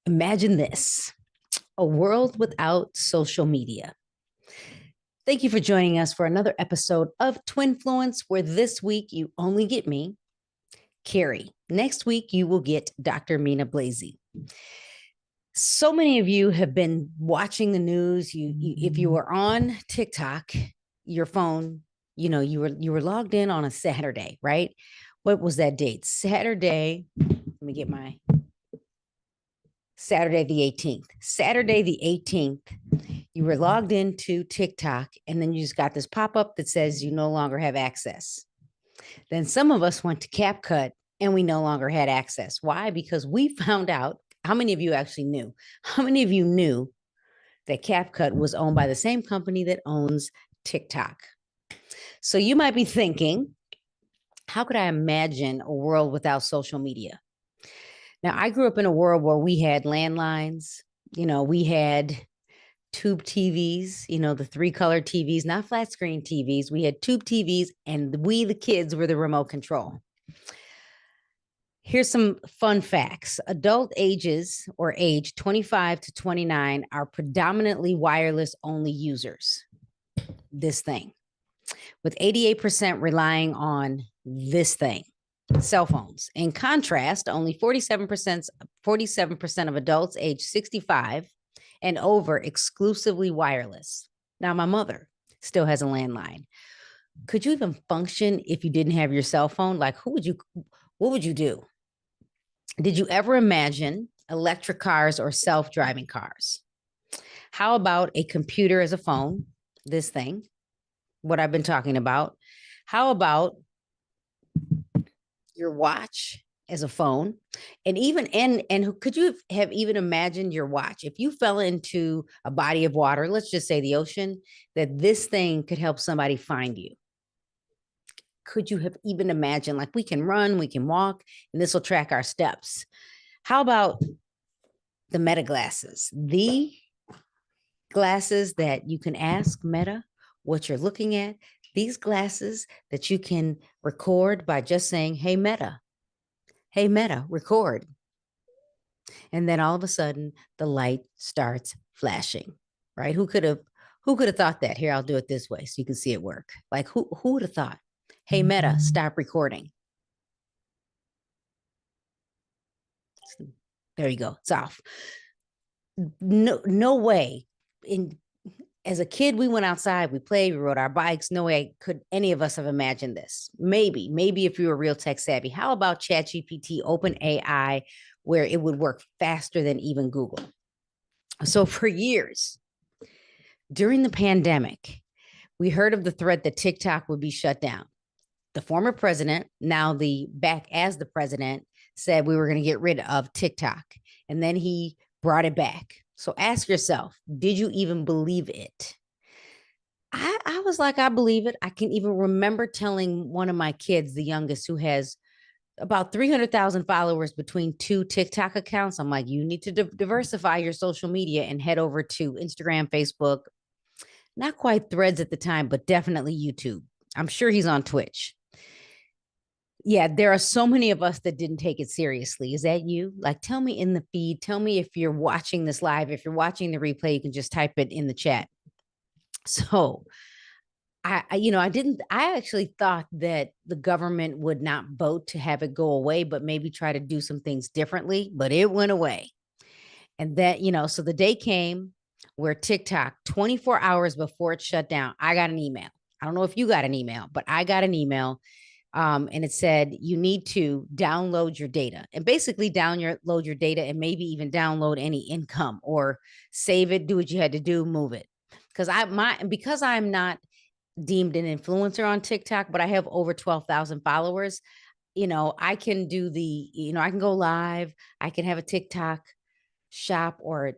Imagine this, a world without social media. Thank you for joining us for another episode of Twinfluence, where this week you only get me, Carrie. Next week, you will get Dr. Mina Blazey. So many of you have been watching the news. If you were on TikTok, your phone, you were logged in on a Saturday, right? What was that date? Saturday. Let me get my Saturday the 18th. Saturday the 18th, you were logged into TikTok, and then you just got this pop up that says you no longer have access. Then some of us went to CapCut and we no longer had access. Why? Because we found out. How many of you actually knew? How many of you knew that CapCut was owned by the same company that owns TikTok? So you might be thinking, how could I imagine a world without social media? Now, I grew up in a world where we had landlines, we had tube TVs, the three color TVs, not flat screen TVs. We had tube TVs, and we, the kids, were the remote control. Here's some fun facts. Adult ages or age 25 to 29 are predominantly wireless only users. This thing, with 88% relying on this thing, cell phones. In contrast, only 47% of adults age 65 and over exclusively wireless. Now, my mother still has a landline. Could you even function if you didn't have your cell phone? Like, what would you do? Did you ever imagine electric cars or self-driving cars? How about a computer as a phone? This thing, what I've been talking about. How about your watch as a phone? And even and could you have even imagined your watch if you fell into a body of water, let's just say the ocean, that this thing could help somebody find you? Could you have even imagined, like, we can run, we can walk, and this will track our steps? How about the Meta glasses? The glasses that you can ask Meta what you're looking at. These glasses that you can record by just saying, hey, Meta, record. And then all of a sudden, the light starts flashing, right? Who could have thought that? Here, I'll do it this way so you can see it work. Like, who would have thought? Hey, Meta, stop recording. There you go. It's off. No way. As a kid, we went outside, we played, we rode our bikes. No way could any of us have imagined this. Maybe if you were real tech savvy. How about ChatGPT, Open AI, where it would work faster than even Google? So for years, during the pandemic, we heard of the threat that TikTok would be shut down. The former president, now the back as the president, said we were going to get rid of TikTok. And then he brought it back. So ask yourself, did you even believe it? I was like, I believe it. I can even remember telling one of my kids, the youngest, who has about 300,000 followers between two TikTok accounts. I'm like, you need to diversify your social media and head over to Instagram, Facebook, not quite Threads at the time, but definitely YouTube. I'm sure he's on Twitch. Yeah, there are so many of us that didn't take it seriously. Is that you? Like, tell me in the feed. Tell me if you're watching this live. If you're watching the replay, you can just type it in the chat. So I actually thought that the government would not vote to have it go away, but maybe try to do some things differently, but it went away. And that, so the day came where TikTok, 24 hours before it shut down, I got an email. I don't know if you got an email, but I got an email. And it said, you need to download your data, and basically download your data and maybe even download any income or save it, do what you had to do, move it. Because I'm not deemed an influencer on TikTok, but I have over 12,000 followers. I can do I can go live. I can have a TikTok shop or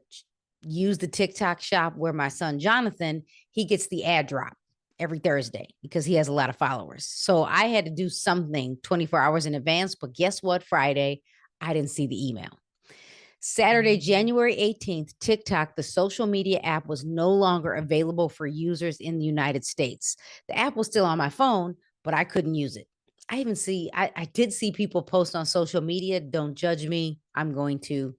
use the TikTok shop where my son, Jonathan, he gets the ad drop every Thursday because he has a lot of followers. So I had to do something 24 hours in advance. But guess what? Friday, I didn't see the email. Saturday, January 18th, TikTok, the social media app, was no longer available for users in the United States. The app was still on my phone, but I couldn't use it. I did see people post on social media. Don't judge me. I'm going to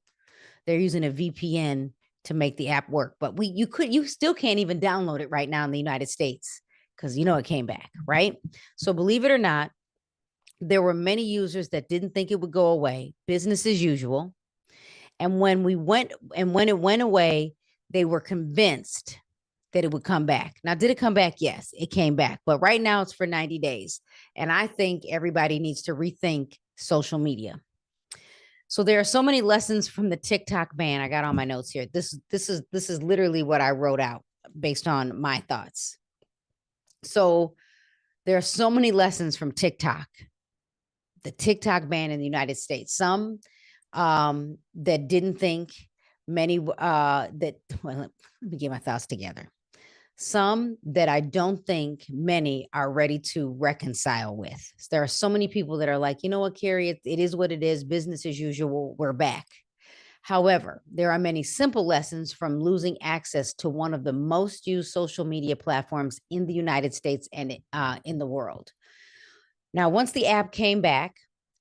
They're using a VPN to make the app work. But you still can't even download it right now in the United States because it came back, right? So believe it or not, there were many users that didn't think it would go away, business as usual. And when it went away, they were convinced that it would come back. Now, did it come back? Yes, it came back. But right now it's for 90 days. And I think everybody needs to rethink social media. So there are so many lessons from the TikTok ban. I got on my notes here. This is literally what I wrote out based on my thoughts. So there are so many lessons from TikTok, the TikTok ban in the United States. Some that didn't think, many that, well, let me get my thoughts together. Some that I don't think many are ready to reconcile with. There are so many people that are like, you know what, Carrie, it is what it is. Business as usual. We're back. However, there are many simple lessons from losing access to one of the most used social media platforms in the United States and in the world. Now, once the app came back,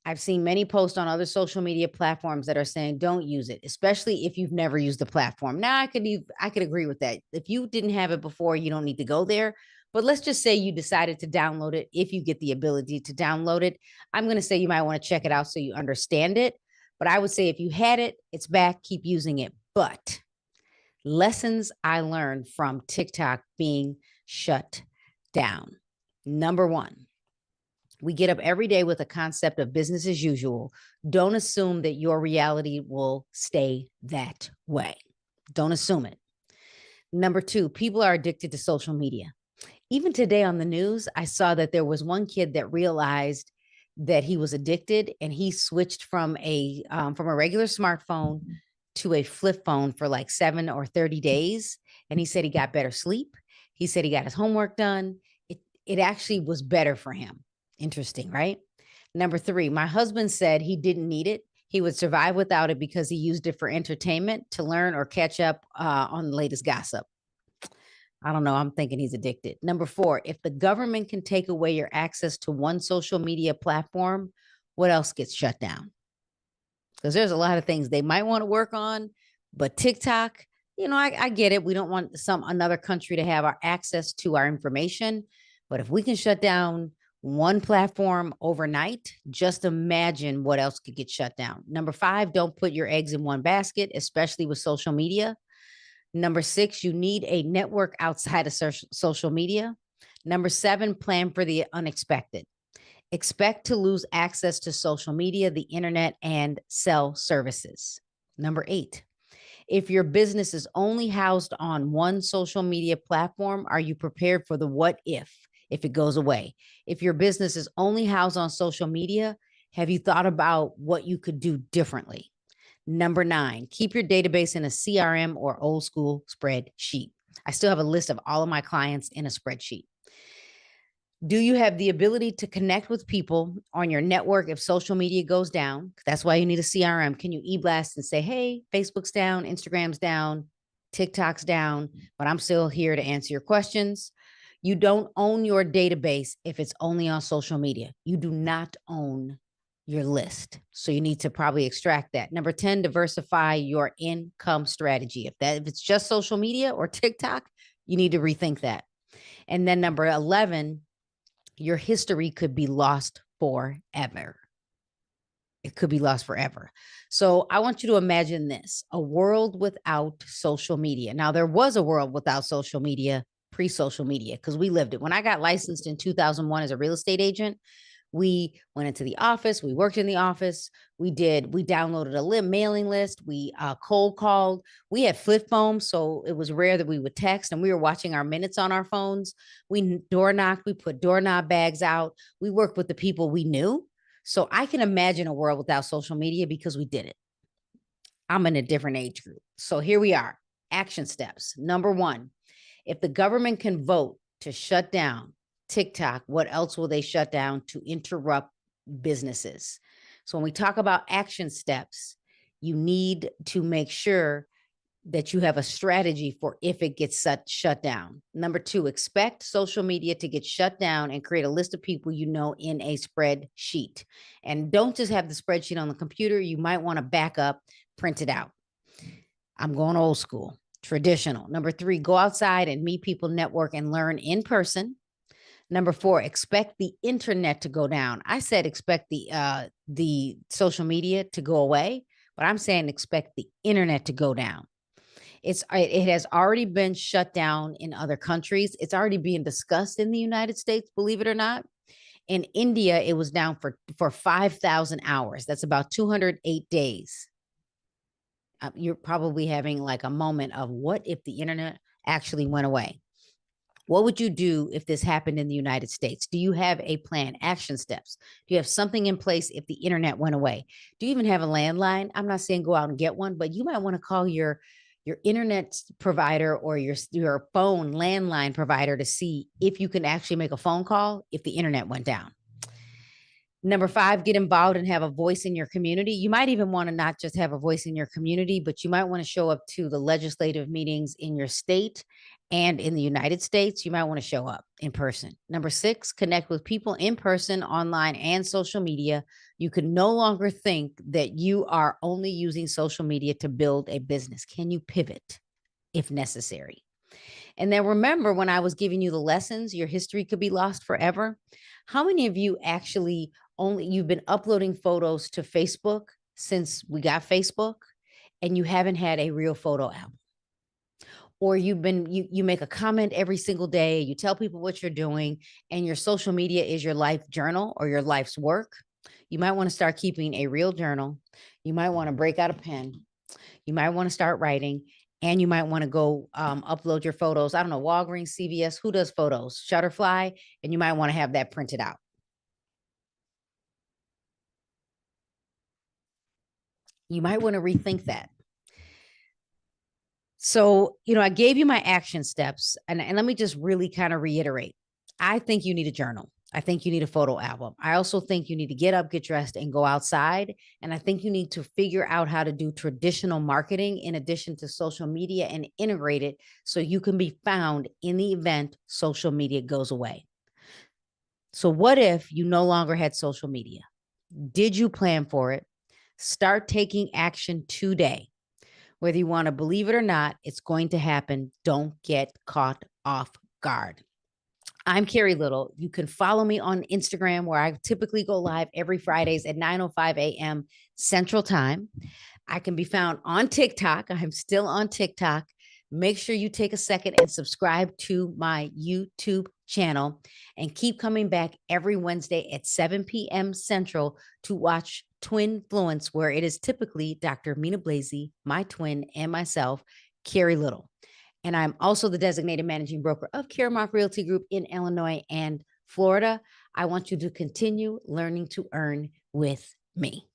I've seen many posts on other social media platforms that are saying don't use it, especially if you've never used the platform. Now, I could agree with that. If you didn't have it before, you don't need to go there. But let's just say you decided to download it. If you get the ability to download it, I'm going to say you might want to check it out so you understand it. But I would say if you had it, it's back, keep using it. But lessons I learned from TikTok being shut down. Number one, we get up every day with a concept of business as usual. Don't assume that your reality will stay that way. Don't assume it. Number two, people are addicted to social media. Even today on the news, I saw that there was one kid that realized that he was addicted and he switched from a regular smartphone to a flip phone for like 7 or 30 days. And he said he got better sleep. He said he got his homework done. It actually was better for him. Interesting, right? Number three, my husband said he didn't need it. He would survive without it because he used it for entertainment, to learn or catch up on the latest gossip. I don't know. I'm thinking he's addicted. Number four, if the government can take away your access to one social media platform, what else gets shut down? Because there's a lot of things they might want to work on, but TikTok, I get it. We don't want another country to have our access to our information. But if we can shut down one platform overnight, just imagine what else could get shut down. Number five, don't put your eggs in one basket, especially with social media. Number six, you need a network outside of social media. Number seven, plan for the unexpected. Expect to lose access to social media, the internet, and cell services. Number eight, if your business is only housed on one social media platform, are you prepared for the what if it goes away? If your business is only housed on social media, have you thought about what you could do differently? Number nine, keep your database in a CRM or old school spreadsheet. I still have a list of all of my clients in a spreadsheet. Do you have the ability to connect with people on your network if social media goes down? That's why you need a CRM. Can you e-blast and say, hey, Facebook's down, Instagram's down, TikTok's down, but I'm still here to answer your questions. You don't own your database if it's only on social media. You do not own your list. So you need to probably extract that. Number 10, diversify your income strategy. If it's just social media or TikTok, you need to rethink that. And then number 11, your history could be lost forever. It could be lost forever. So I want you to imagine this, a world without social media. Now, there was a world without social media, pre-social media, because we lived it. When I got licensed in 2001 as a real estate agent, we went into the office. We worked in the office. We downloaded a mailing list. We cold called. We had flip phones, so it was rare that we would text, and we were watching our minutes on our phones. We door knocked. We put doorknob bags out. We worked with the people we knew. So I can imagine a world without social media because we did it. I'm in a different age group. So here we are. Action steps. Number one, if the government can vote to shut down TikTok, what else will they shut down to interrupt businesses? So when we talk about action steps, you need to make sure that you have a strategy for if it gets shut down. Number two, expect social media to get shut down and create a list of people you know in a spreadsheet. And don't just have the spreadsheet on the computer. You might want to back up, print it out. I'm going old school, traditional. Number 3, go outside and meet people, network, and learn in person. Number 4, expect the internet to go down. I said expect the social media to go away, but I'm saying expect the internet to go down. It has already been shut down in other countries. It's already being discussed in the United States, believe it or not. In India, it was down for 5,000 hours. That's about 208 days. You're probably having like a moment of what if the internet actually went away? What would you do if this happened in the United States? Do you have a plan, action steps? Do you have something in place if the internet went away? Do you even have a landline? I'm not saying go out and get one, but you might want to call your internet provider or your phone landline provider to see if you can actually make a phone call if the internet went down. Number 5, get involved and have a voice in your community. You might even want to not just have a voice in your community, but you might want to show up to the legislative meetings in your state and in the United States. You might want to show up in person. Number 6, connect with people in person, online, and social media. You can no longer think that you are only using social media to build a business. Can you pivot if necessary? And then remember, when I was giving you the lessons, your history could be lost forever. How many of you actually you've been uploading photos to Facebook since we got Facebook and you haven't had a real photo album? Or you make a comment every single day, you tell people what you're doing, and your social media is your life journal or your life's work. You might want to start keeping a real journal. You might want to break out a pen. You might want to start writing, and you might want to go upload your photos. I don't know, Walgreens, CVS, who does photos? Shutterfly, and you might want to have that printed out. You might want to rethink that. So, I gave you my action steps, and let me just really kind of reiterate. I think you need a journal. I think you need a photo album. I also think you need to get up, get dressed, and go outside. And I think you need to figure out how to do traditional marketing in addition to social media and integrate it so you can be found in the event social media goes away. So, what if you no longer had social media? Did you plan for it? Start taking action today. Whether you want to believe it or not, it's going to happen. Don't get caught off guard. I'm Carrie Little. You can follow me on Instagram, where I typically go live every Fridays at 9:05 a.m. Central Time. I can be found on TikTok. I'm still on TikTok. Make sure you take a second and subscribe to my YouTube channel, and keep coming back every Wednesday at 7 p.m. Central to watch Twinfluence, where it is typically Dr. Mina Blasey, my twin, and myself, Carrie Little. And I'm also the designated managing broker of Caremark Realty Group in Illinois and Florida. I want you to continue learning to earn with me.